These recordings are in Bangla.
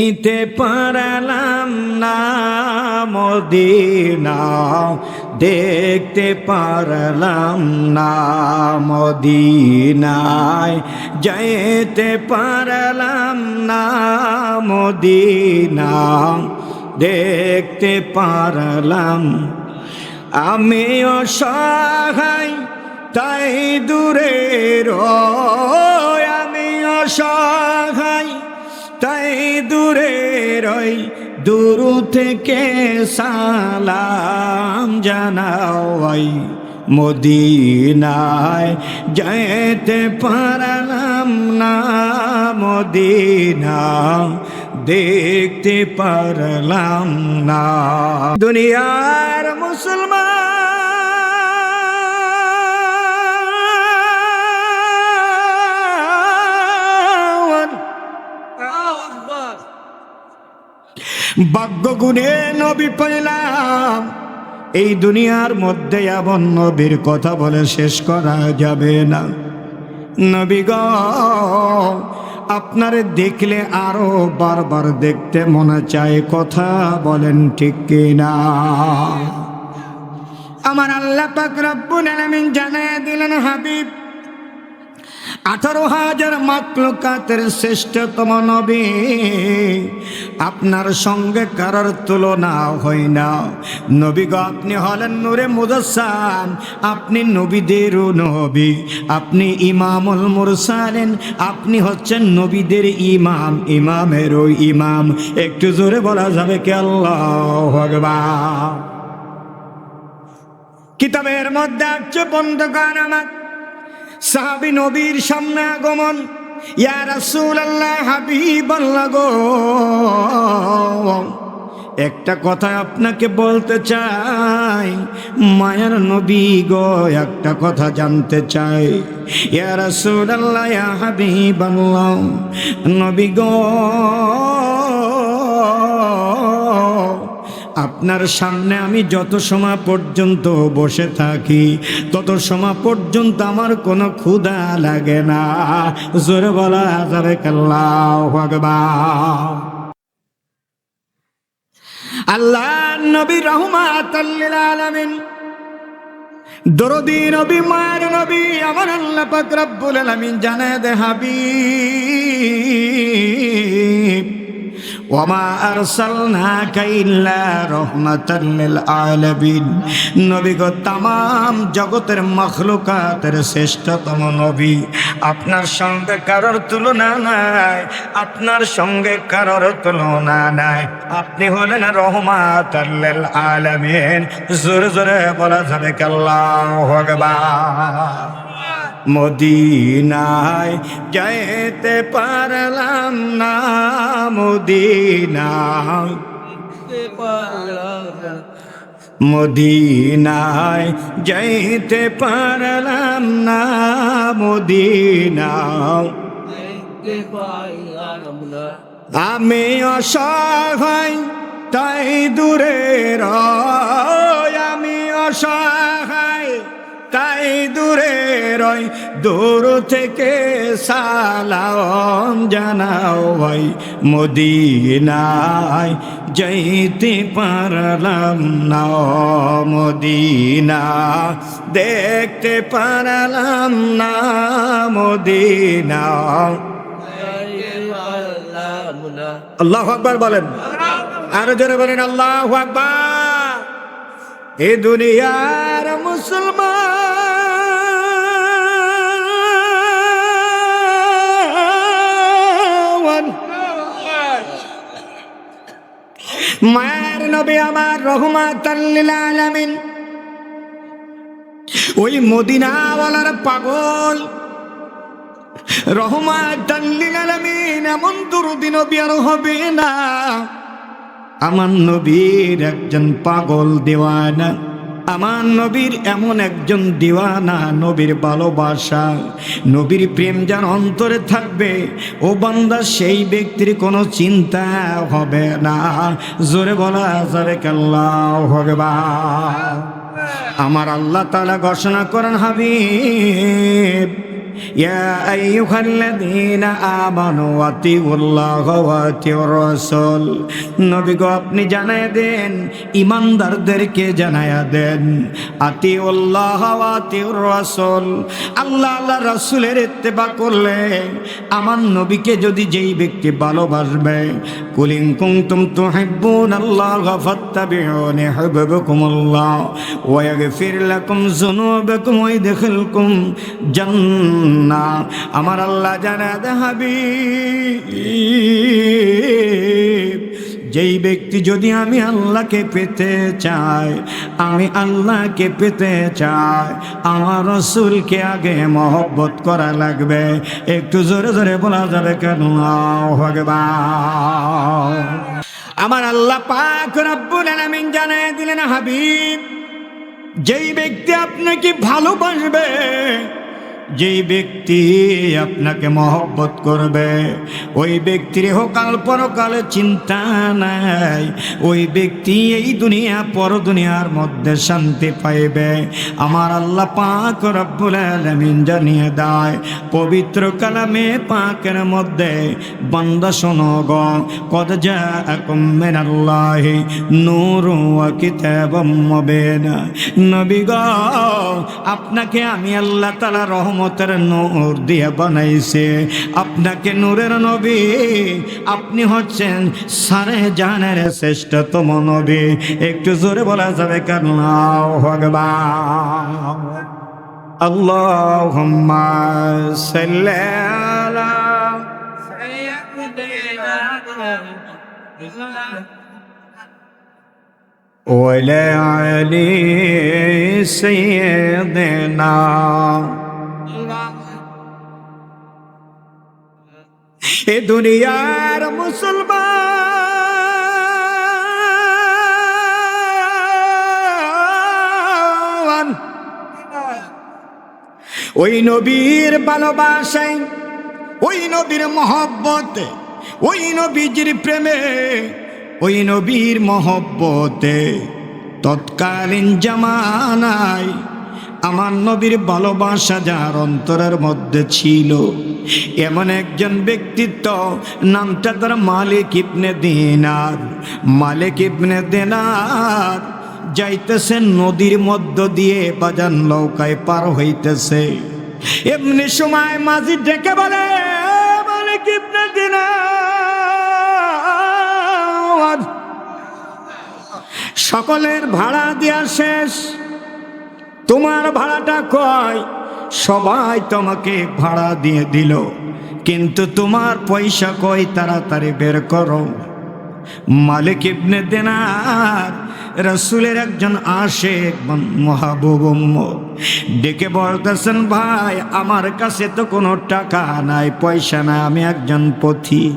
নিতে পারলাম না মদিনা, দেখতে পারলাম না মদিনায়, যাইতে পারলাম না মদিনা, দেখতে পারলাম। আমি অসহায় তাই দূরে রই, আমি অসহায় তাই দূরে রই, দূর থেকে সালাম জানাও মদিনায়, যাইতে পারলাম না মদিনা, দেখতে পারলাম না। দুনিয়ার মুসলমান ভাগ্য গুণে নবী পাইলাম, এই দুনিয়ার মধ্যে এমন নবীর কথা বলে শেষ করা যাবে না। নবী গো, আপনারে দেখলে আরো বারবার দেখতে মনে চায়, কথা বলেন ঠিক কিনা? আমার আল্লাহ পাক রব্বুল আলামিন জানায়া দিলেন, হাবিব 18,000 মাখলুকাতের শ্রেষ্ঠতম নবী, আপনার সঙ্গে কারোর তুলনা হয় না। নবী গো, আপনি হলেন নূরে মুজাসসাম, আপনি নবীদেরও নবী, আপনি ইমামুল মুরসালিন, আপনি হচ্ছেন নবীদের ইমাম, ইমামেরও ইমাম। একটু জোরে বলা যাবে কি আল্লাহু আকবার? কিতাবের মধ্যে আছে, বন্ধুগণ আমার, সাহাবী নবীর সামনে আগমন, ইয়া রাসূলুল্লাহ, হাবিবাল্লাহ গো, একটা কথা আপনাকে বলতে চাই, মায়ার নবী গো, একটা কথা জানতে চাই। ইয়া রাসূলুল্লাহ, ইয়া হাবিবাল্লাহ, নবী গো, আপনার সামনে আমি যত সময় পর্যন্ত বসে থাকি, তত সময় পর্যন্ত আমার কোনো ক্ষুধা লাগে না। জোরে বলা যাবে আল্লাহু আকবার। আল্লাহ নবী রাহমাতাল লিল আলামিন, দরদি নবী, মায়ের নবী, আমার আল্লাহ পাক রব্বুল আলামিন জানায় দে, হাবিব ওয়ামা আরসালনাকা ইল্লা রাহমাতাল লিল আলামিন, নবী গো, তামাম জগতের মাখলুকাতের শ্রেষ্ঠতম নবী, আপনার সঙ্গে কারোর তুলনা নাই, আপনার সঙ্গে কারোর তুলনা নাই, আপনি হলেন রাহমাতাল লিল আলামিন। জোরে জোরে বলা যাবে কি আল্লাহু আকবার? মদিনায় যাইতে পারলাম না মদিনা, মদিনায় যাইতে পারলাম না মদিনা, আমি অসহায় তাই দূরে রই, আমি অসহায় তাই দূরে রই, দূর থেকে সালাম জানাও মদিনায় যাইতে পারলাম না মদিনা, দেখতে পারলাম না মদিনা। আল্লাহু আকবার বলেন, আরো জোরে বলেন আল্লাহু আকবার। এ দুনিয়ার মুসলমান, মায়ের নবী আমার রাহমাতাল লিল আলামিন, ওই মদিনাওয়ালার পাগল রাহমাতাল লিল আলামিন, এমন দরদি নবী আর হবে না। আমার নবীর একজন পাগল দিওয়ানা, আমার নবীর এমন একজন দিওয়ানা, নবীর ভালোবাসা, নবীর প্রেম যার অন্তরে থাকবে, ও বান্দা সেই ব্যক্তির কোনো চিন্তা হবে না। জোরে বলা যাবে আল্লাহু আকবার। আমার আল্লাহ তাআলা ঘোষণা করেন, হাবিব ইয়া আইয়ুহাল্লাযীনা আমানু আতিউল্লাহা ওয়া আতিউর রাসূল। নবী গো আপনি জানায়া দেন, ঈমানদারদেরকে জানায়া দেন, আতিউল্লাহা ওয়া আতিউর রাসূল, আল্লাহ আল্লাহ রাসূলের ইত্তেবা করলে, আমার নবীকে যদি যেই ব্যক্তি ভালোবাসবে, কুল ইন কুনতুম তুহিব্বুনাল্লাহা ফাত্তাবিউনি ইউহিব্বুকুমুল্লাহ ওয়া ইয়াগফির লাকুম যুনুবাকুম ওয়া ইয়াদখিলকুম জান্নাহ। আমার আল্লাহ জানা দে হাবিব, যেই ব্যক্তি যদি আমি আল্লাহকে পেতে চাই, আমি আল্লাহকে পেতে চাই, আমার রাসূলকে আগে মহব্বত করা লাগবে। একটু জোরে জোরে বলা যাবে কেন? আল্লাহু আকবার। আমার আল্লাহ পাক রব্বুল আলামিন জানায় দিলেন, হাবিব, যেই ব্যক্তি আপনাকে ভালোবাসবে, যেই ব্যক্তি আপনাকে মহব্বত করবে, ওই ব্যক্তির ইহকাল পরকালে চিন্তা নাই, ওই ব্যক্তি এই দুনিয়া পর দুনিয়ার মধ্যে শান্তি পাইবে। আমার আল্লাহ পাক রব্বুল আলামিন জানিয়ে দেয় পবিত্র কালামে পাকের মধ্যে, বান্দা শোনো গো, কদ জাআকুম মিনাল্লাহি নূরুন ওয়া কিতাবুম মুবিন। নবী গো, আপনাকে আমি আল্লাহ তাআলা রহমতের নূর দিয়ে বানাইছে, আপনাকে নূরের নবী, আপনি হচ্ছেন সারে জাহানের শ্রেষ্ঠতম নবী। একটু জোরে বলা যাবে কেন? আল্লাহু আকবার। আল্লাহুম্মা সাল্লি আলা সাইয়্যিদিনা ওয়া আলা আলি সাইয়্যিদিনা। এ দুনিয়ার মুসলমান ওই নবীর ভালোবাসায়, ওই নবীর মহব্বতে, ওই নবীজির প্রেমে, ওই নবীর মহব্বতে তৎকালীন জামানায় আমার নবীর ভালোবাসা যার অন্তরের মধ্যে ছিল, এমন একজন ব্যক্তিত্ব, নামটা তার মালিক ইবনে দিনার। মালিক ইবনে দিনার যাইতেছেন নদীর মধ্য দিয়ে, বাজান নৌকায় পার হইতেছে। এমনি সময় মাঝি ডেকে বলে, মালিক ইবনে দিনার, সকলের ভাড়া দেওয়া শেষ, তোমার ভাড়াটা কয়? সবাই তোমাকে ভাড়া দিয়ে দিল, কিন্তু তোমার পয়সা কই? তাড়াতাড়ি বের করো। মালিক ইবনে দিনার রাসূলের একজন আশিক মাহবুব উম্মত, ডেকে বলতেছেন, ভাই আমার কাছে তো কোনো টাকা নাই, পয়সা নাই, আমি একজন পথিক,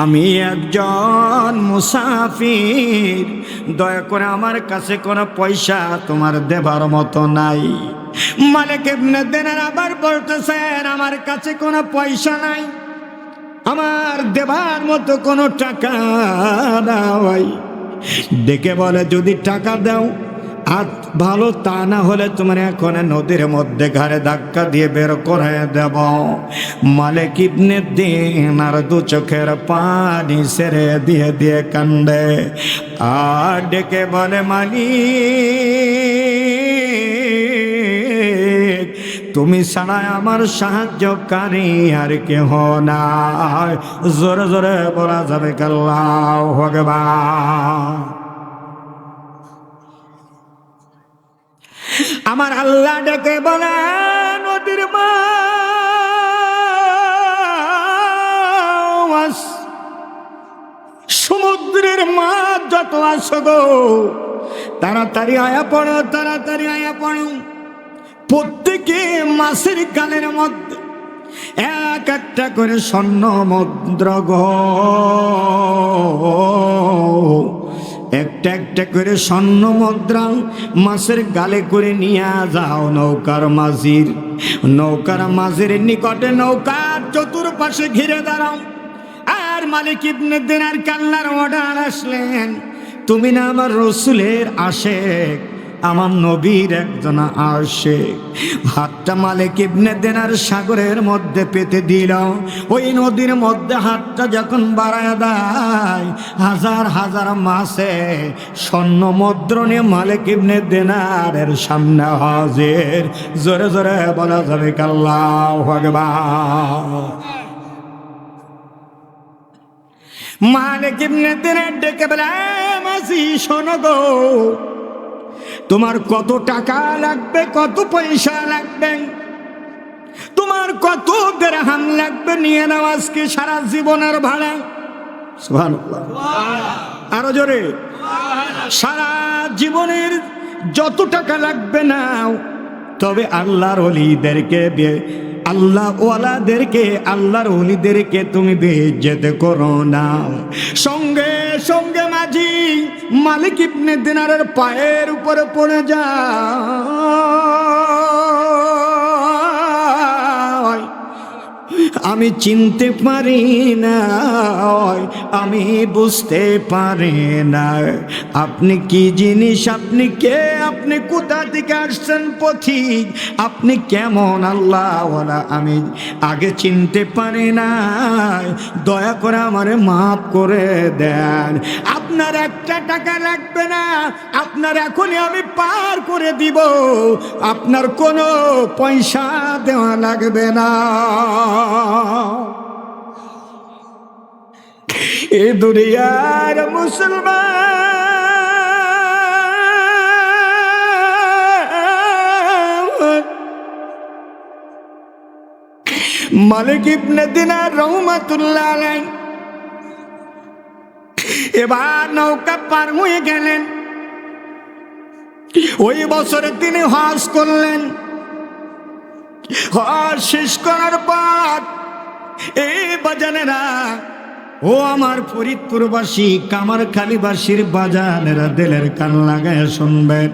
আমি একজন মুসাফির, দয়া করে আমার কাছে কোনো পয়সা তোমার দেবার মতো নাই। মালিক ইবনে দিনার আবার বলতেছেন, আমার কাছে কোনো পয়সা নাই, আমার দেবার মতো কোনো টাকা নাই। ডেকে বলে, যদি টাকা দাও আর ভালো, তা না হলে তোমার এখন নদীর মধ্যে ঘাড়ে ধাক্কা দিয়ে বের করে দেব। মালিক ইবনে দিনার দু চোখের পানি ছেড়ে দিয়ে দিয়ে কান্দে, আর ডেকে বলে, মালিক তুমি ছাড়া আমার সাহায্যকারী আর কেহ নাই। জোরে জোরে বলা যাবে আল্লাহু আকবার। আমার আল্লাহ ডেকে বলে, নদীর মাছ, সমুদ্রের মাছ যত আসো গো, তাড়াতাড়ি আয়া পড়ো, তাড়াতাড়ি আয়া পড়ো। প্রত্যেকে মাছের গালের মধ্যে এক একটা করে স্বর্ণ মুদ্রা গো, একটা একটা করে স্বর্ণ মুদ্রা মাছের গালে করে নিয়ে যাও নৌকার মাঝির। নৌকার মাঝির নিকটে নৌকার চতুর্পাশে ঘিরে দাঁড়াও। আর মালিক ইবনে দিনার কাল্লার অর্ডার আসলেন, তুমি না আমার রসুলের আশেক, আমার নবীর একজন আশেক, হাত হাতটা মালিক ইবনে দিনার সাগরের মধ্যে পেতে দিল। ওই নদীর মধ্যে হাতটা যখন বাড়ায় দেয়, হাজার হাজার মাছে স্বর্ণ মুদ্রা নিয়ে মালিক ইবনে দিনারের সামনে হাজির। জোরে জোরে বলা যাবে আল্লাহু আকবার। মালিক ইবনে দিনার ডেকে বলে, মাঝি শোনো গো, তোমার কত টাকা লাগবে, কত পয়সা লাগবে, তোমার কত দিরহাম লাগবে, নিয়ে নাও আজকে সারা জীবনের ভাড়া। সুবহানাল্লাহ, আরো জোরে। সারা জীবনের যত টাকা লাগবে নাও, তবে আল্লাহর ওলিদেরকে, আল্লাহ ওয়ালাদেরকে, আল্লাহর ওলিদেরকে তুমি বেইজ্জত করো না। সঙ্গে সঙ্গে মাঝি মালিক ইবনে দিনারের পায়ের উপরে পড়ে যায়। আমি চিনতে পারি না, আমি বুঝতে পারি না, আপনি কি জিনিস, আপনি কে, আপনি কোথা থেকে আসছেন পথিক, আপনি কেমন আল্লাহওয়ালা, আমি আগে চিনতে পারি না, দয়া করে আমারে মাফ করে দেন। আপনার একটা টাকা লাগবে না, আপনার এখনই আমি পার করে দিব, আপনার কোনো পয়সা দেওয়া লাগবে না। এ দুনিয়ার মুসলমান মালিক ইবনে দিনার রহমাতুল্লাহ আলাইহি এবার নৌকা পার হয়ে গেলেন। ওই বছরে তিনি হজ করলেন। হজ শেষ করার পর এই বাজানেরা, ও আমার ফরিদপুরবাসী, কামারখালীবাসীর বাজানেরা, দিলের কান লাগায় শুনবেন।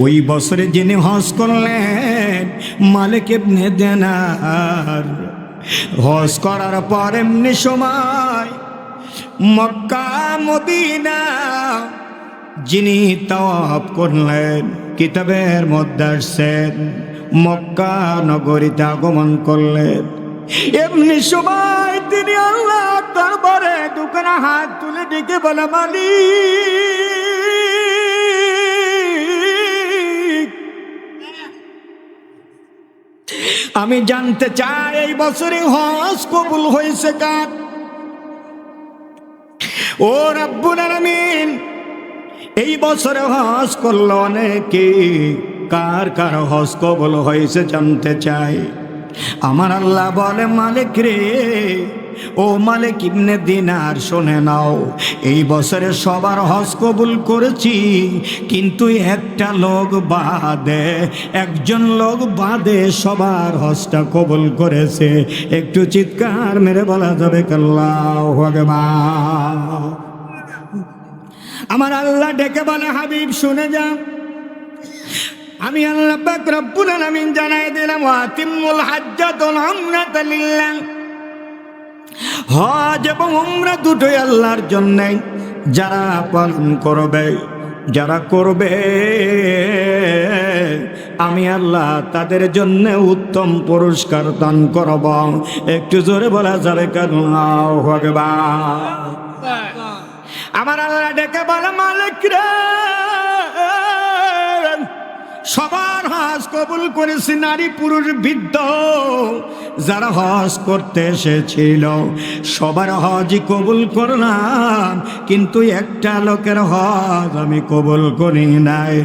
ওই বছরে যিনি হজ করলেন মালিক ইবনে দিনার, হজ করার পর এমনি সময় মক্কা মদিনা যিনি তাওয়াফ করলেন, কিতাবের মধ্যে আসছেন, মক্কা নগরীতে আগমন করলেন। এমনি সময় তিনি আল্লাহ দরবারে দুখানা হাত তুলে ডেকে বলে, মালিক, আমি জানতে চাই এই বছরে হজ কবুল হয়েছে কার? ও রব্বুল আলামিন, এই বছরে হজ করলো অনেকে, কার কার হজ কবুল হয়েছে জানতে চাই। আমার আল্লাহ বলে, মালিক রে, ও মালিক ইবনে দিনার শুনে নাও, এই বছরে সবার হজ কবুল করেছি, কিন্তু একটা লোক বাদে, একজন লোক বাদে সবার হজটা কবুল করেছে। একটু চিৎকার মেরে বলা যাবে আল্লাহু আকবার। আমার আল্লাহ ডেকে বলে, হাবিব শুনে যা, আমি আল্লাহ পাক রব্বুল আলামিন জানাই দিলাম, আতিমুল হাজ্জাতুল উমরাতা লিল্লাহ, হজ এবং উমরা দুটোই আল্লাহর জন্য। যারা পালন করবে, যারা করবে, আমি আল্লাহ তাদের জন্য উত্তম পুরস্কার দান করব। একটু জোরে বলা যাবে আল্লাহু আকবার। আমার আল্লাহ ডেকে বলে, মালিক রে, সবার হজ কবুল করেছি, নারী পুরুষ বৃদ্ধ যারা হজ করতে এসেছিল সবার হজই কবুল করলাম, কিন্তু একটা লোকের হজ আমি কবুল করি নাই।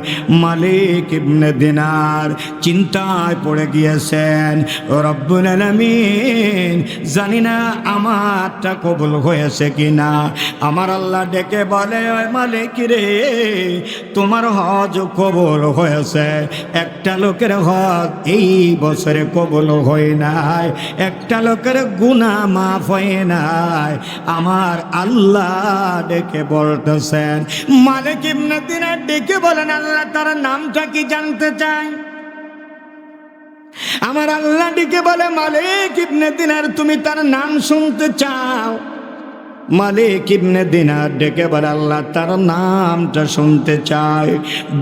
মালিক ইবনে দিনার চিন্তায় পড়ে গিয়েছেন, রব্বুল আলামিন, জানি না আমারটা কবুল হয়েছে কিনা। আমার আল্লাহ ডেকে বলে, মালিক রে, তোমার হজ কবুল হয়েছে, একটা লোকের হজ এই বছরে কবুল হয় নাই, একটা লোকের গুনাহ মাফ হয় নাই। আমার আল্লাহ ডেকে বলতেছেন, মালিক ইবনে দিনার ডেকে বলেন, আল্লাহ তার নামটা কি জানতে চাই? আমার আল্লাহ ডেকে বলে, মালিক ইবনে দিনার, তুমি তার নাম শুনতে চাও? মালিক ইবনে দিনার ডেকে বলে, আল্লাহ তার নামটা শুনতে চাই।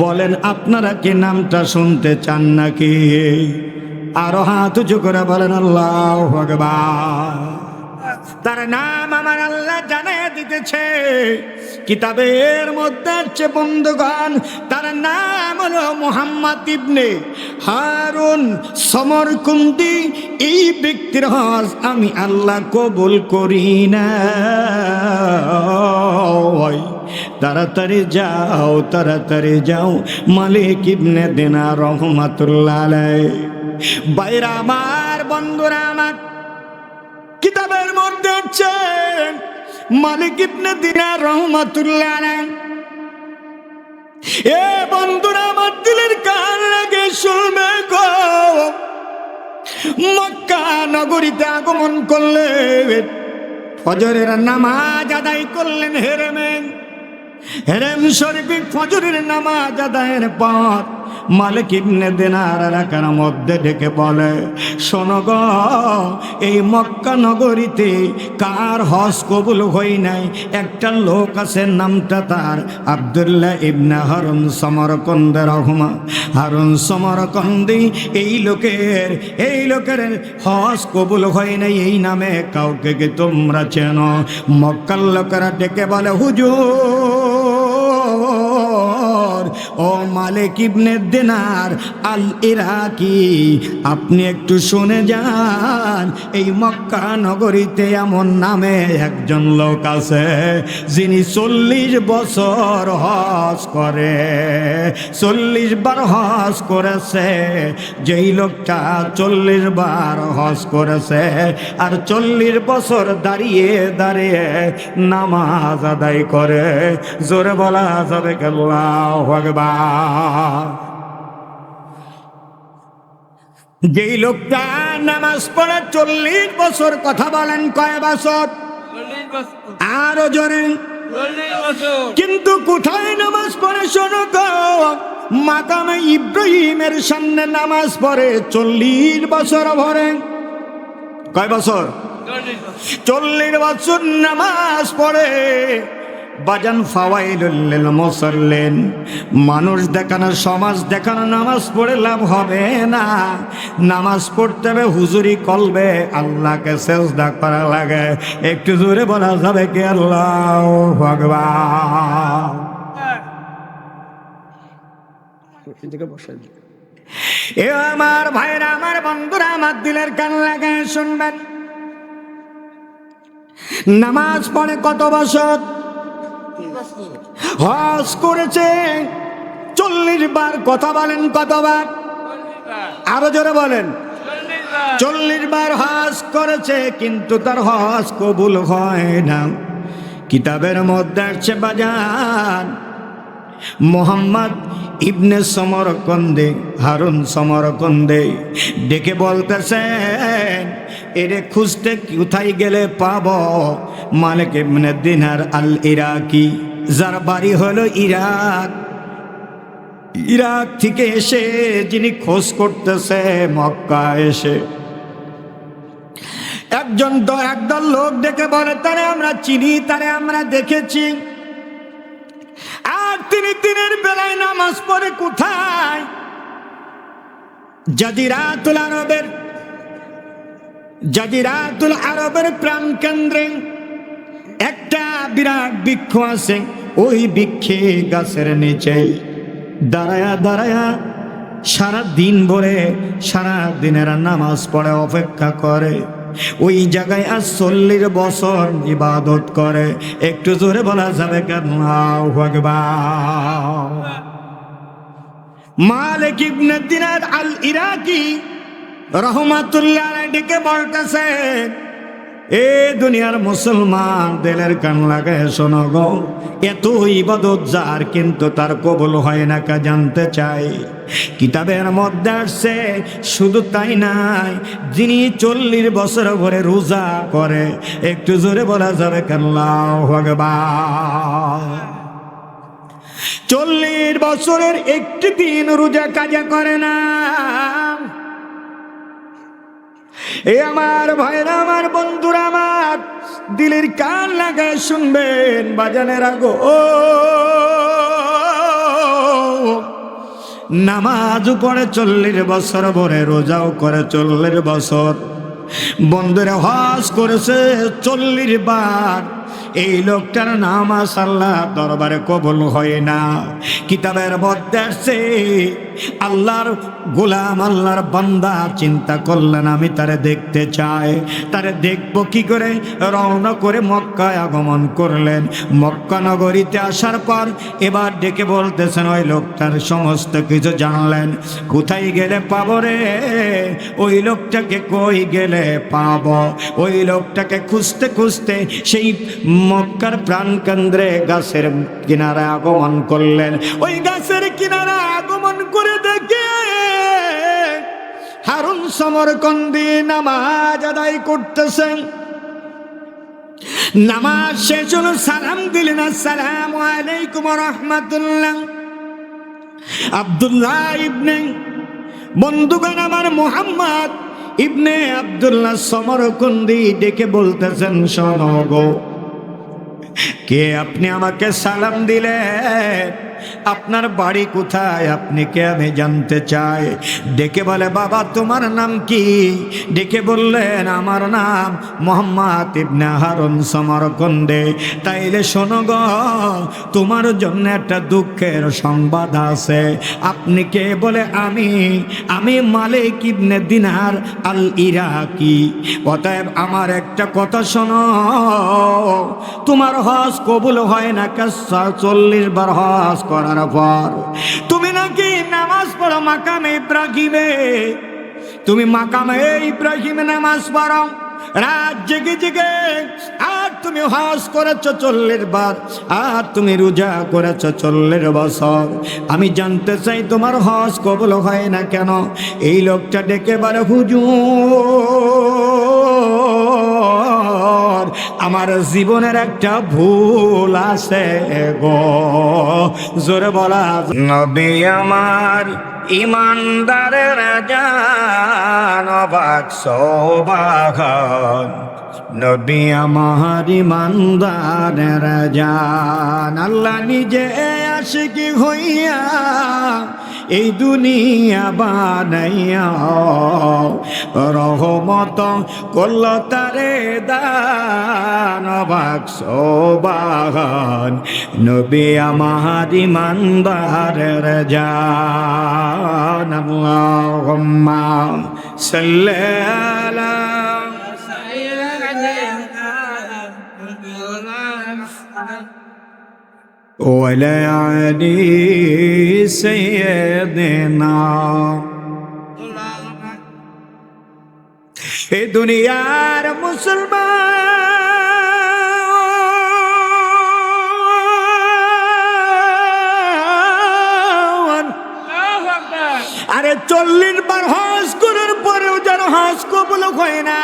বলেন আপনারা কি নামটা শুনতে চান নাকি? আরো হাত উঁচু করে বলেন আল্লাহু আকবার। তার নাম আমার আল্লাহ জানিয়ে দিতেছে কিতাবের মধ্যে আছে বন্ধুগণ, তার নাম হলো মুহাম্মদ ইবনে হারুন সমরকুন্দি। এই ব্যক্তির হজ আমি আল্লাহ কবুল করি না। তাড়াতাড়ি যাও, তাড়াতাড়ি যাও। মালিক ইবনে দিনার রহমাতুল্লাহ আলাইহি। বাইরা আমার, বন্ধুরা আমার, কিতাবের মধ্যে আছে মালিক ইবনে দিনার রহমাতুল্লাহ আলাইহি। এ বন্ধুরা আমার, দিলের কান লাগে শুনবে গো, মক্কা নগরীতে আগমন করলেন, ফজরের নামাজ আদায় করলেন হেরেমে। হেরেম শরীফে ফজরের নামাজ আদায়ের পর মালিক ইবনে দিনার এলাকার মধ্যে ডেকে বলে, শোনো গো, এই মক্কা নগরীতে কার হজ কবুল হই নাই? একটা লোক আছে, নামটা তার আব্দুল্লাহ ইবনে হারুন সমরকন্দি রহমা হারুন সমরকন্দি। এই লোকের হজ কবুল হয় নাই। এই নামে কাউকে কি তোমরা চেনো? মক্কার লোকেরা ডেকে বলে, হুজুর, ও মালিক ইবনে দিনার আল ইরাকি, আপনি একটু শুনে যান, এই মক্কা নগরীতে এমন নামে একজন লোক আছে যিনি 40 বছর হজ করে, 40 বার হজ করেছে। যেই লোকটা 40 বার হজ করেছে আর 40 বছর দাঁড়িয়ে দাঁড়িয়ে নামাজ আদায় করে, জোরে বলা যাবে আল্লাহু আকবার। যেই লোকটা নামাজ পড়ে 40 বছর, কথা বলেন কয় বছর? আরো জোরে। কিন্তু কোথায় নামাজ পড়ে? শোনো গো, মাকামে ইব্রাহিমের সামনে নামাজ পড়ে 40 বছর ভরে। কয় বছর? 40 বছর নামাজ পড়ে। বাজান ফাওয়াইলুল লিল মুসাল্লিন, মানুষ দেখানো, সমাজ দেখানো নামাজ পড়ে লাভ হবে না। নামাজ পড়তে হবে হুজুরি কলবে, আল্লাহকে সেজদা করা লাগে। একটু জোরে বলা যাবে কি আল্লাহু আকবার? এ আমার ভাইরা, আমার বন্ধুরা, আমার দিলের কান লাগায় শুনবেন। নামাজ পড়ে কত বছর? হজ করেছে 40 বার। কথা বলেন কতবার? আরো জোরে বলেন। 40 বার হজ করেছে, কিন্তু তার হজ কবুল হয় না। কিতাবের মধ্যে আছে বাজান, মুহাম্মদ ইবনে সমরকন্দি, হারুন সমরকন্দি ডেকে বলতেছেন, এরে খুঁজতে কোথায় গেলে পাবো মালিক ইবনে দিনার আল ইরাকি, যার বাড়ি হলো ইরাক। ইরাক থেকে এসে যিনি খোঁজ করতেছে মক্কা এসে, একদল লোক ডেকে বলে, তারে আমরা চিনি, তারে আমরা দেখেছি। আর তিনি দিনের বেলায় নামাজ পড়ে কোথায়? জাজিরাতুল আরবের প্রাণ কেন্দ্রে একটা বিরাট বৃক্ষ আছে। ওই বৃক্ষে গাছের নিচে দাঁড়ায়া দাঁড়ায়া সারা দিন ভরে, সারা দিনের নামাজ পড়ে অপেক্ষা করে। ওই জায়গায় আজ 40 বছর ইবাদত করে। একটু জোরে বলা যাবে কেন আল্লাহু আকবার? মালিক ইবনে দিনার আল ইরাকি রহমাতুল্লাহ আলাইহি ডেকে বলতেছে, এ দুনিয়ার মুসলমান, দিলের কান লাগায় শোনো গো, এত ইবাদত যার, কিন্তু তার কবুল হয় না কা জানতে চাই? কিতাবের মধ্যে আসছে, শুধু তাই নাই, যিনি 40 বছর ভরে রোজা করে। একটু জোরে বলা যাবে কেন আল্লাহু আকবার? 40 বছরের একটি দিন রোজা কাজা করে না। এ আমার ভাইরা, আমার বন্ধুরা, আমার দিলের কান লাগায় শুনবেন বাজানের আগো, নামাজও পড়ে 40 বছর, ভরে রোজাও করে 40 বছর, বন্ধুরা হজ করেছে 40 বার। এই লোকটার নামাজ আল্লাহ দরবারে কবুল হয় না। কিতাবের মধ্যে আসছে আল্লাহর গোলাম, আল্লাহর বান্দা চিন্তা করলেন আমি তারে দেখতে চাই, তারে দেখব কি করে? রওনা করে মক্কায় আগমন করলেন। মক্কা নগরীতে আসার পর এবার ডেকে বলতেছেন, ওই লোকটার সমস্ত কিছু জানলেন। কোথায় গেলে পাবো রে? ওই লোকটাকে কই গেলে পাব? ওই লোকটাকে খুঁজতে খুঁজতে সেই মক্কার প্রাণকেন্দ্রে গাছের কিনারে আগমন করলেন। ওই গাছের কিনারে আগমন করে দেখে হারুন সমরকন্দি নামাজ আদায় করতেছেন। নামাজ শেষ হলো, সালাম দিলেন, আসসালামু আলাইকুম ওয়া রাহমাতুল্লাহ। আব্দুল্লাহ ইবনে, বন্ধুগণ আমার, মুহাম্মদ ইবনে আব্দুল্লাহ সমরকন্দি ডেকে বলতেছেন, শোনো গো, কে আপনি? আমাকে সালাম দিলেন, আপনার বাড়ি কোথায়? আপনি কে? আমি জানতে চাই। ডেকে বলে, বাবা তোমার নাম কি? ডেকে বললেন, আমার নাম মোহাম্মদ ইবনে হারুন সমরকন্দে। তাইলে শোনো গো, তোমার জন্য একটা দুঃখের সংবাদ আছে। আপনি কে? বলে, আমি মালিক ইবনে দিনার আল ইরাকি। অতএব আমার একটা কথা শোনো, তোমার হজ কবুল হয় না 40 বার হজ করার পর। তুমি নাকি নামাজ পড়ো মাকামে ইব্রাহিমে, তুমি মাকামে ইব্রাহিমে নামাজ পড়ো রাত জেগে জেগে, আর তুমি হজ করেছো 40 বার, আর তুমি রোজা করেছো 40 বছর। আমি জানতে চাই তোমার হজ কবুল হয় না কেন? এই লোকটা ডেকে বলে, হুজুর আমার জীবনের একটা ভুল আছে গো। জোরে বলা, নবী আমার ইমানদারের জান অবাক সৌভাগন, নবী আমার ইমানদারের জান। আল্লাহ নিজে আশিকি হইয়া এই দুনিয়া বানাইয়া রহমত করল তারে দান অবাক সৌভাগন, নবী আমার ইমানদারের জান। আল্লাহুম্মা সাল্লি আলা ওয়ালা আলি সাইয়্যিদিনা। এ দুনিয়ার মুসলমান, আরে 40 বার হজ করার পরেও যারা হজ কবুল হয় না,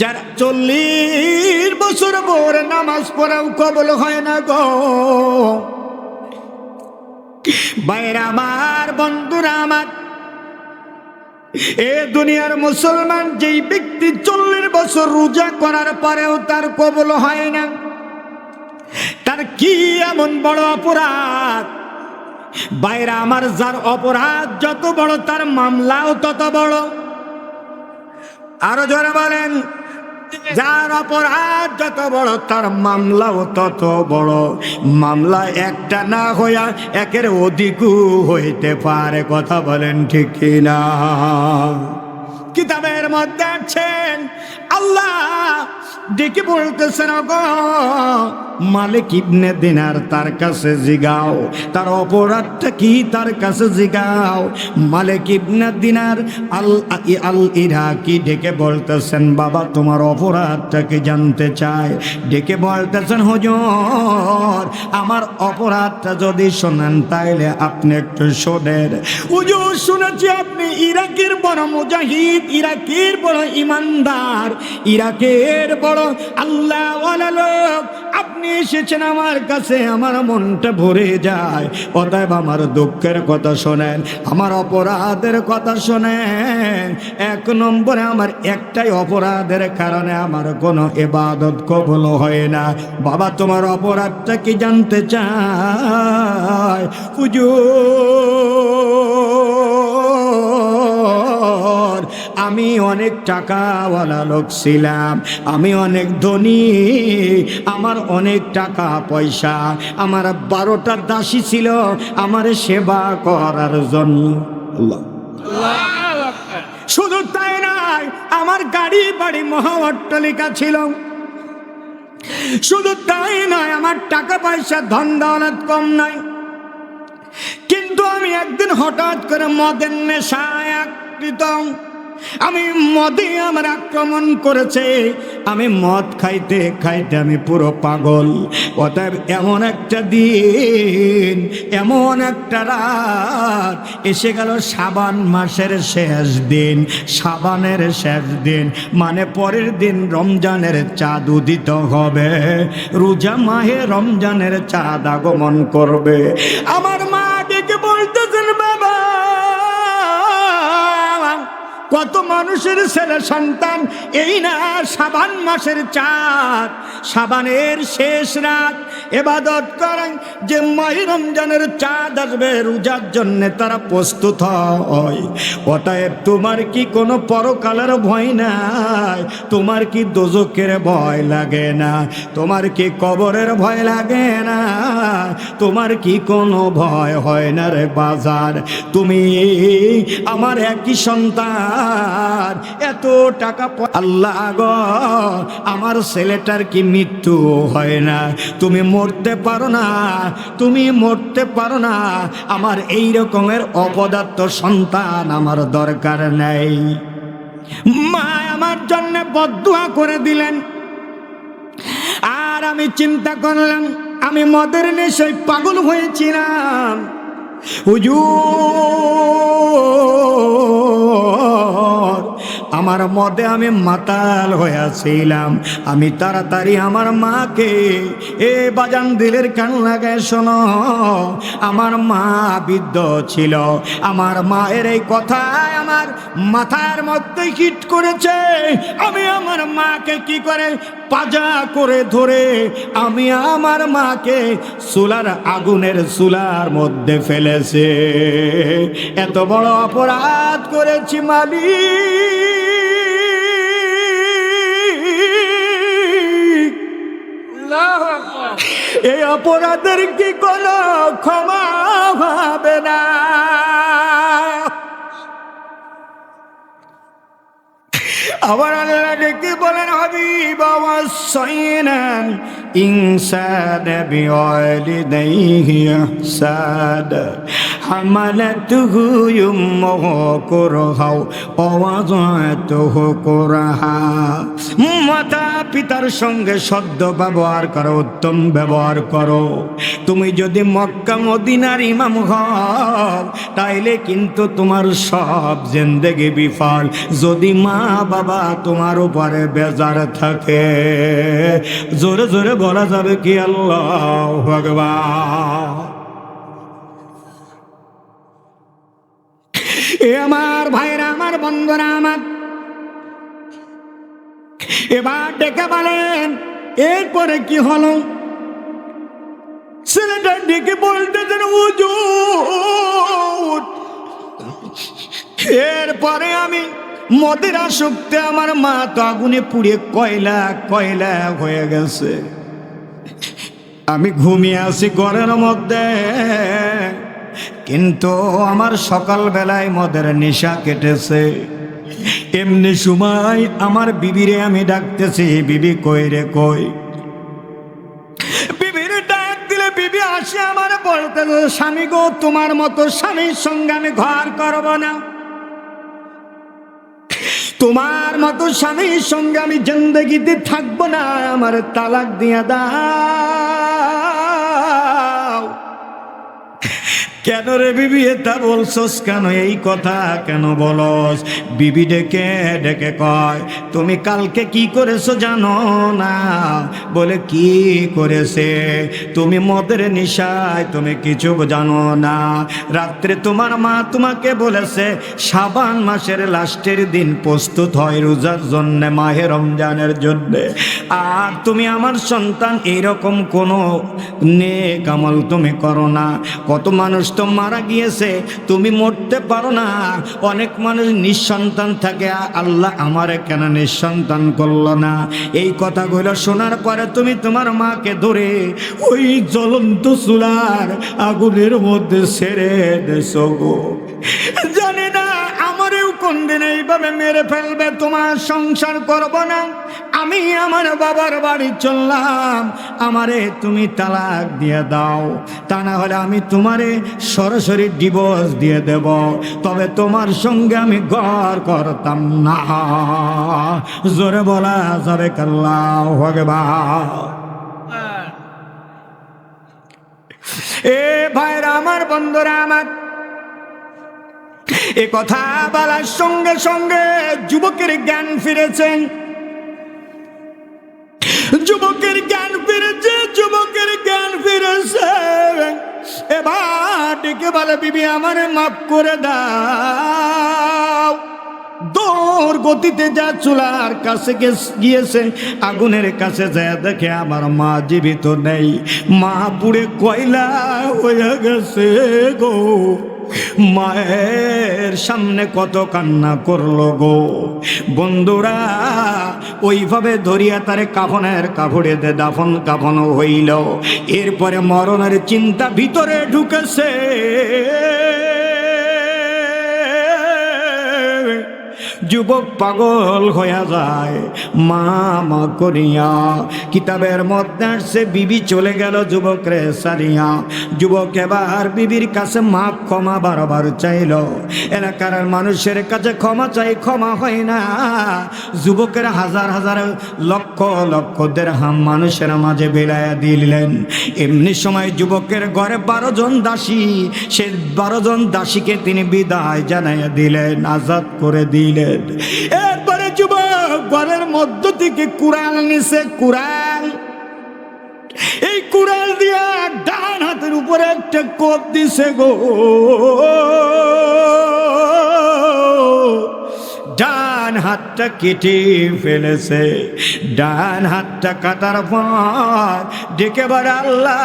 যারা 40 বছর পর নামাজ পড়াও কবুল হয় না গো। ভাইরা আমার, বন্ধুরা আমার, এ দুনিয়ার মুসলমান যেই ব্যক্তি 40 বছর রোজা করার পরেও তার কবুল হয় না, তার কি এমন বড় অপরাধ? ভাইরা আমার, যার অপরাধ যত বড় তার মামলাও তত বড়। আরো জোরে বলেন, যার অপরাধ যত বড় তার মামলাও তত বড়। মামলা একটা না হইয়া একের অধিকও হইতে পারে। কথা বলেন ঠিক কিনা? কিতাবের মধ্যে আছেন আল্লাহ ডেকে বলতেছেন, গো মালিক ইবনে দিনার, তার কাছে জিগাও তার অপরাধটা কি, তার কাছে জিগাও। মালিক ইবনে দিনার আল ইরাকি ডেকে বলতেছেন, বাবা তোমার অপরাধটা কি জানতে চায়? ডেকে বলতেছেন, হুজুর আমার অপরাধটা যদি শোনেন তাইলে আপনি একটু শোনেন। হুজুর শুনেছি আপনি ইরাকের বড় মুজাহিদ, ইরাকের বড় ইমানদার, ইরাকের বড় আল্লাহওয়ালা লোক, আপনি এসেছেন আমার কাছে, আমার মনটা ভরে যায়। অতএব আমার দুঃখের কথা শোনেন, আমার অপরাধের কথা শোনেন। এক নম্বরে আমার একটাই অপরাধের কারণে আমার কোনো ইবাদত কবুল হয় না। বাবা তোমার অপরাধটা কি জানতে চায়? হুজুর আমি অনেক টাকাওয়ালা লোক ছিলাম, আমি অনেক ধনী, আমার অনেক টাকা পয়সা, আমার 12টা দাসী ছিল আমার সেবা করার জন্য। আল্লাহ, শুধু তাই নয়, আমার গাড়ি বাড়ি মহা অট্টালিকা ছিল। শুধু তাই নয়, আমার টাকা পয়সা ধন দৌলত কম নয়। কিন্তু আমি একদিন হঠাৎ করে মদের নেশায় আকৃত, আমি মদে আমার আক্রমণ করেছে। আমি মদ খাইতে খাইতে আমি পুরো পাগল। অতএব এমন একটা দিন, এমন একটা রাত এসে গেল, শাবান মাসের শেষ দিন, শাবানের শেষ দিন মানে পরের দিন রমজানের চাঁদ উদিত হবে, রোজা মাহে রমজানের চাঁদ আগমন করবে। আমার মা ডেকে বলতেছেন, বাবা কত মানুষের ছেলে সন্তান এই না শাবান মাসের চাঁদ, শাবানের শেষ রাত ইবাদত করেন, যে মাহে রমজানের চাঁদ আসবে রোজার জন্য তারা প্রস্তুত হয়। অতএব তোমার কি কোনো পরকালের ভয় নাই? তোমার কি দোজখের ভয় লাগে না? তোমার কি কবরের ভয় লাগে না? তোমার কি কোনো ভয় হয় না রে বাজার? তুমি আমার একই সন্তান, এত টাকা, আল্লাহ গো আমার ছেলেটার কি মৃত্যু হয় না? তুমি মরতে পারো না, তুমি মরতে পারো না। আমার এই রকমের অপদার্থ সন্তান আমার দরকার নেই। মা আমার জন্য বদদুয়া করে দিলেন। আর আমি চিন্তা করলাম, আমি মদের নেশায় পাগল হয়েছিলাম। হুজুর আমার মদে আমি মাতাল হয়েছিলাম। আমি তাড়াতাড়ি আমার মাকে, এ বাজান দিলের কান লাগায় শোনো, আমার মা বৃদ্ধ ছিল, আমার মায়ের এই কথায় আমার মাথার মধ্যে হিট করেছে। আমি আমার মাকে কি করে পাজা করে ধরে আমি আমার মাকে চুলার আগুনের চুলার মধ্যে ফেলেছে। এত বড় অপরাধ করেছি মালিক, এই অপরাধের কি কোনো ক্ষমা হবে না? আবার আল্লাহ ডেকে বলেন, হাবিব ওয়াসাইনাল ইনসানা বিওয়ালিদাইহি ইহসানা হামালাতুহু উম্মুহু কুরহা ওয়া ওয়াদাতুহু কুরহা। মাতা পিতার সঙ্গে সদ্য ব্যবহার করো, উত্তম ব্যবহার করো। তুমি যদি মক্কা মদিনার ইমাম হও তাইলে কিন্তু তোমার সব জিন্দেগি বিফল। যদি মা বাবা তোমার উপরে বেজার থাকে, জোরে জোরে বলা যাবে কি আল্লাহু আকবার। এ আমার ভাইরা, আমার বন্ধুরা, আমার এবার ডেকে বলেন এরপরে কি হলো? ছেলেটা ডেকে বলতেছেন, হুজুর এরপরে আমি মদের আসক্তে আমার মা তো আগুনে পুড়ে কয়লা কয়লা হয়ে গেছে। আমি ঘুমিয়ে আছি ঘরের মধ্যে, কিন্তু আমার সকালবেলায় মদের নেশা কেটেছে। এমনি সময় আমার বিবিরে আমি ডাকতেছি, বিবি কই রে কই? বিবির ডাক দিলে বিবি আসে আমার বলতেছে, স্বামী গো তোমার মতো স্বামীর সঙ্গে আমি ঘর করব না, তোমার মতো স্বামীর সঙ্গে আমি জিন্দেগিতে থাকবো না, আমার তালাক দিয়ে দাও। কেন রে বিবি এটা বলছস কেন, এই কথা কেন বলস? বিবি ডেকে ডেকে কয়, তুমি কালকে কি করেছো জানো না? বলে কি করেছে? তুমি মদের নিশায় তুমি কিছু জানো না। রাত্রে তোমার মা তোমাকে বলেছে শাবান মাসের লাস্টের দিন প্রস্তুত হয় রোজার জন্যে, মাহে রমজানের জন্যে। আর তুমি আমার সন্তান এইরকম কোনো নেক আমল তুমি করো না। কত মানুষ তো মারা গিয়েছে, তুমি মরতে পারো না। অনেক মানুষ নিঃসন্তান থাকে, আল্লাহ আমারে কেন নিঃসন্তান করলো না? এই কথাগুলো শোনার পরে তুমি তোমার মাকে ধরে ওই জ্বলন্ত চুলার আগুনের মধ্যে ছেড়ে দেছো গো। জানি না আমারেও কোন দিন এইভাবে মেরে ফেলবে, তোমার সংসার করব না, আমি আমার বাবার বাড়ি চললাম, আমারে তুমি তালাক দিয়ে দাও, তা না হলে আমি তোমারে সরাসরি ডিভোর্স দিয়ে দেব, তবে তোমার সঙ্গে আমি ঘর করতাম না। জোরে বলা যাবে আল্লাহু আকবার। এ ভাইরা আমার, বন্ধুরা আমার, এ কথা বলার সঙ্গে সঙ্গে যুবকের জ্ঞান ফিরেছেন, যুবকের জ্ঞান ফিরেছে, যুবকের জ্ঞান ফিরেছে। এবার ডেকে বলে, বিবি আমারে মাফ করে দাও। দৌড় গতিতে যা চুলার কাছে গিয়েছে, আগুনের কাছে যায় দেখে আমার মা জীবিত নেই, মা পুড়ে কয়লা হয়ে গেছে গো। মায়ের সামনে কত কান্না করলো গো। বন্ধুরা ওইভাবে ধরিয়া তারে কাফনের কাপড়ে দে দাফন কাফন হইল। এরপরে মরণের চিন্তা ভিতরে ঢুকেছে। যুবক পাগল হয়ে যায় মা মা করিয়া। কিতাবের মধ্যে আসছে বিবি চলে গেল যুবকরে সারিয়া। যুবক এবার বিবির কাছে মাপ ক্ষমা বারবার চাইল। এলাকার মানুষের কাছে ক্ষমা চাই, ক্ষমা হয় না। যুবকের হাজার হাজার লক্ষ লক্ষ দিরহাম মানুষের মাঝে বিলাইয়া দিলেন। এমনি সময় যুবকের ঘরে 12 জন দাসী, সে 12 জন দাসীকে তিনি বিদায় জানাইয়া দিলেন, আজাদ করে দিলেন। এরপরে যুবক ঘরের মধ্য থেকে কুড়াল নিছে, কুড়াল, এই কুড়াল দিয়া ডান হাতের উপরে একটা কোপ দিছে গো। ডান হাতটা কেটে ফেলেছে। ডান হাতটা কাটার পর ডেকে বলে, আল্লাহ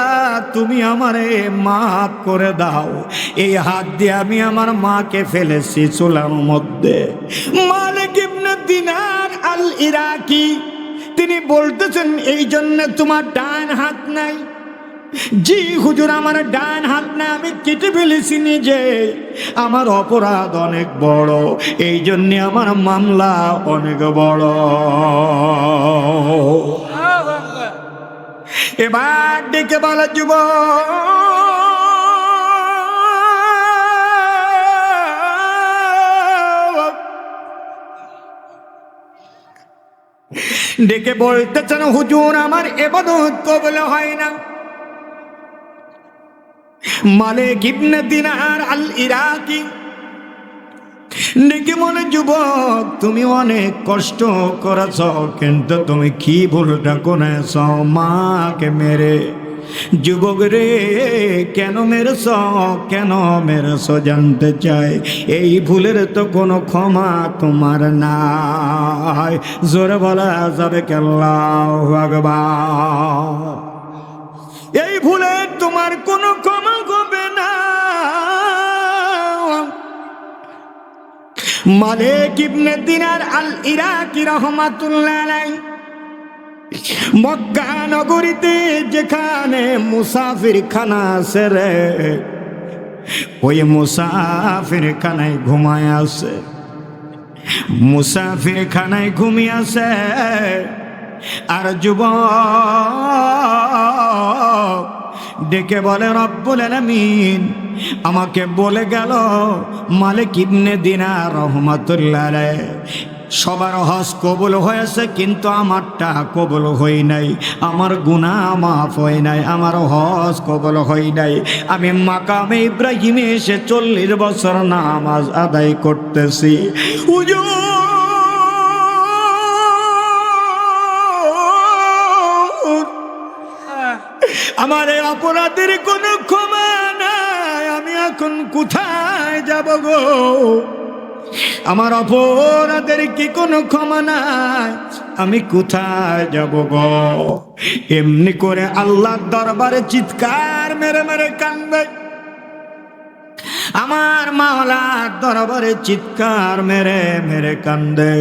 তুমি আমারে মাফ করে দাও, এই হাত দিয়ে আমি আমার মাকে ফেলেছি চুলার মধ্যে। মালিক ইবনে দিনার আল ইরাকি তিনি বলতেছেন, এই জন্য তোমার ডান হাত নাই? জি হুজুর, আমার ডান হাত না, আমি কেটে ফেলেছি নিজে, আমার অপরাধ অনেক বড়, এই জন্য আমার মামলা অনেক বড়। এবার ডেকে বলা যুবক, ডেকে বলতেছেন, হুজুর আমার ইবাদত কবুল হয় না। মালিক ইবনে দিনার আল ইরাকি ডেকে বলে, যুবক তুমি অনেক কষ্ট করেছ, কিন্তু তুমি কি ভুলটা করেছ? মাকে মেরে। যুবক রে কেন মেরেছ, কেন মেরেছ জানতে চাই। এই ভুলের তো কোনো ক্ষমা তোমার নাই। জোরে বলা যাবে আল্লাহু আকবার। এই ভুলে তোমার কোনো ক্ষমা হবে না। মালিক ইবনে দিনার আল ইরাকি রাহমাতুল্লাহ আলাইহি মক্কা নগরীতে যেখানে মুসাফির খানা আছে রে, ওই মুসাফির খানায় ঘুমায় আছে। মুসাফির খানায় ঘুমিয়ে আছে। আর যুবক ডেকে বলে, রব্বুল আলামিন আমাকে বলে গেল মালিক ইবনে দিনার রাহমাতুল্লাহ আলাইহি সবার হজ কবুল হয়েছে, কিন্তু আমারটা কবুল হয় নাই, আমার গুনাহ মাফ হয় নাই, আমার হজ কবুল হয় নাই। আমি মাকামে ইব্রাহিমে এসে 40 বছর নামাজ আদায় করতেছি। আমার এই অপরাধের কোনো ক্ষমা নাই, আমি এখন কোথায় যাব গো? আমার অপরাধের কি কোনো ক্ষমা নাই, আমি কোথায় যাব গো? এমনি করে আল্লাহর দরবারে চিৎকার মেরে মেরে কান্দে, আমার মাওলার দরবারে চিৎকার মেরে মেরে কান্দে,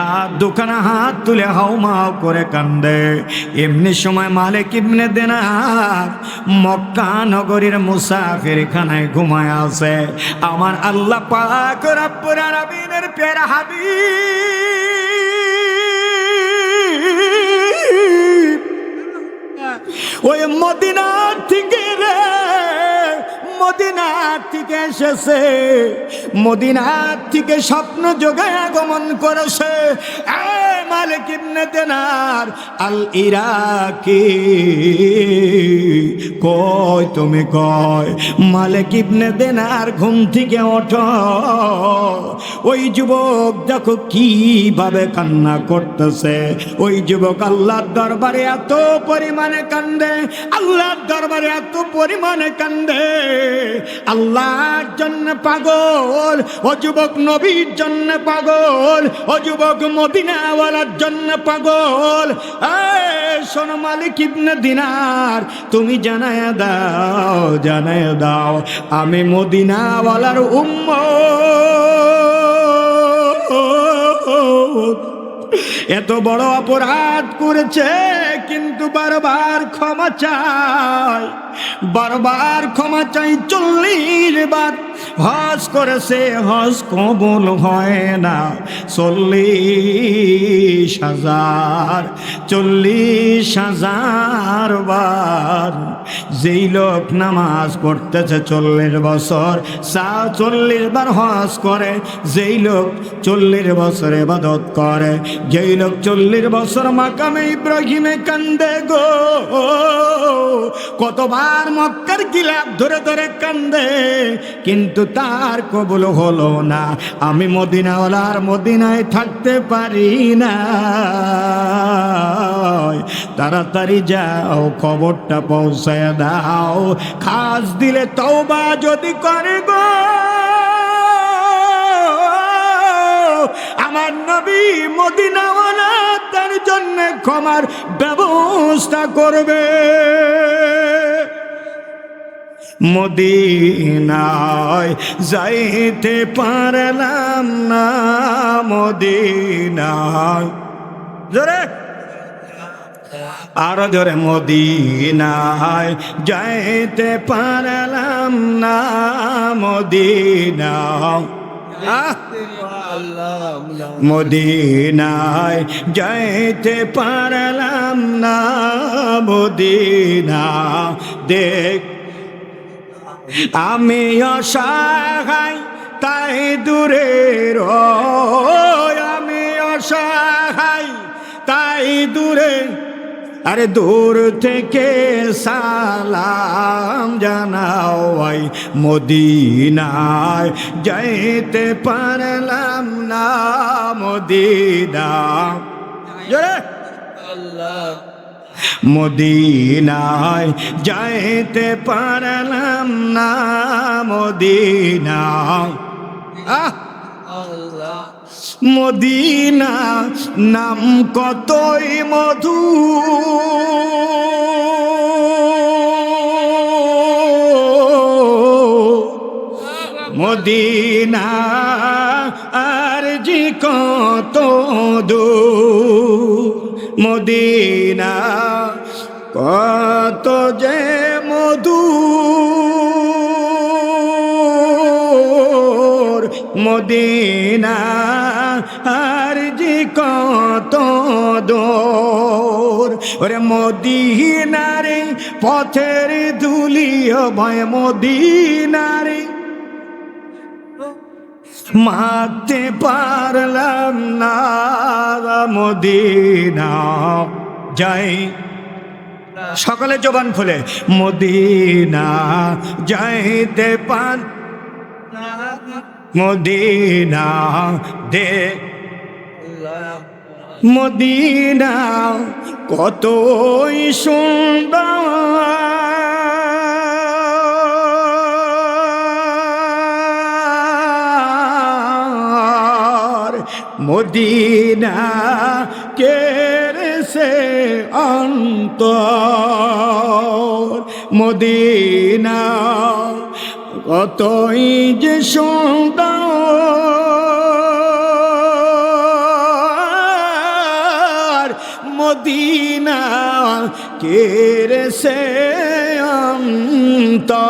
আর দোকানে হাত তুলে হাউমাউ করে কান্দে। এমনি সময় মালিক ইবনে দিনার মক্কা নগরীর মুসাফির খানায় ঘুমায় আছে। আমার আল্লাহ পাক রব্বুল আলামিনের প্যারা হাবিব ওই মদিনার থেকে রে, মদিনার থেকে এসেছে, মদিনার থেকে স্বপ্ন যোগে আগমন করেছে। মালিক ইবনে দিনার আল ইরাকি, কই তুমি কই? মালিক ইবনে দিনার ঘুম থেকে ওঠো। ওই যুবক দেখো কিভাবে কান্না করতেছে। ওই যুবক আল্লাহর দরবারে এত পরিমাণে কান্দে, আল্লাহর দরবারে এত পরিমাণে কান্দে, আল্লাহর জন্য পাগল। ও যুবক নবীর জন্য পাগল, ও যুবক মদিনাওয়ালার জন্য পাগল। শোনো মালিক ইবনে দিনার, তুমি জানায়া দাও, জানায়া দাও আমি মদিনাওয়ালার উম্মত। এত বড় অপরাধ করেছে, কিন্তু বারবার ক্ষমা চাই, বারবার ক্ষমা চাই। 40 বার হজ করেছে, হজ কবুল হয় না। 40,000 বার। যেই লোক নামাজ পড়তেছে 40 বছর, 40 বার হজ করে, যেই লোক 40 বছর ইবাদত করে, যেই লোক 40 বছর মাকামে ইব্রাহিমে কান্দে গো, কতবার মক্কার গিলাফ ধরে ধরে কান্দে, কিন্তু তার কবুল হলো না। আমি মদিনাওয়ালার মদিনায় থাকতে পারি না। তাড়াতাড়ি যাও, খবরটা পৌঁছায় দাও, খাস দিলে তওবা যদি করে গো, আমার নবী মদিনাওয়ালা তার জন্য ক্ষমার ব্যবস্থা করবে। মদিনায় যাইতে পারলাম না, মদিনায়, জোরে আরো জোরে, মদিনায় যাইতে পারলাম না, মদিনায়, মদিনায় যাইতে পারলাম না, মদিনা দেখ আমি অসহায় তাই দূরে রই, আমি অসহায় তাই দূরে, আরে দূর থেকে সালাম জানাও, মদিনায় যাইতে পারলাম না, মদিনা, মদিনায় যাইতে পারলাম না, মদিনা, মদিনা নাম কতই মধু, মদিনা আর জি কত দূর, মদিনা কত যে মধুর, মদিনা আর জি কত দূর। ওরে মদিনারে পথের ধুলি ভয়, মদিনারে মারতে পারলাম না মদিনা যাই, সকলে জবান খুলে মদিনা যাইতে পার, মদিনা দে মদিনা কতই সুন্দর, মদিনা কেড়েছে অন্তর, মদিনা কতই যে সুন্দর, মদিনা কেড়েছে অন্তর,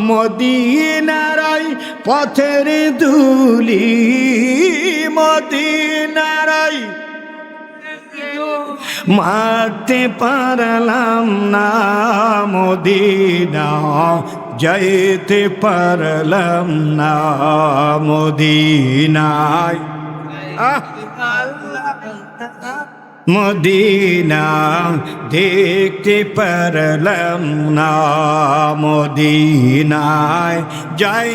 মদিনারাই পথের ধুলি, মদিনারাই মারতে পারলাম না মদিনা যাইতে পারলাম না মদিনায়, মদিনা দেখতে পারলাম না মদিনায় যাই,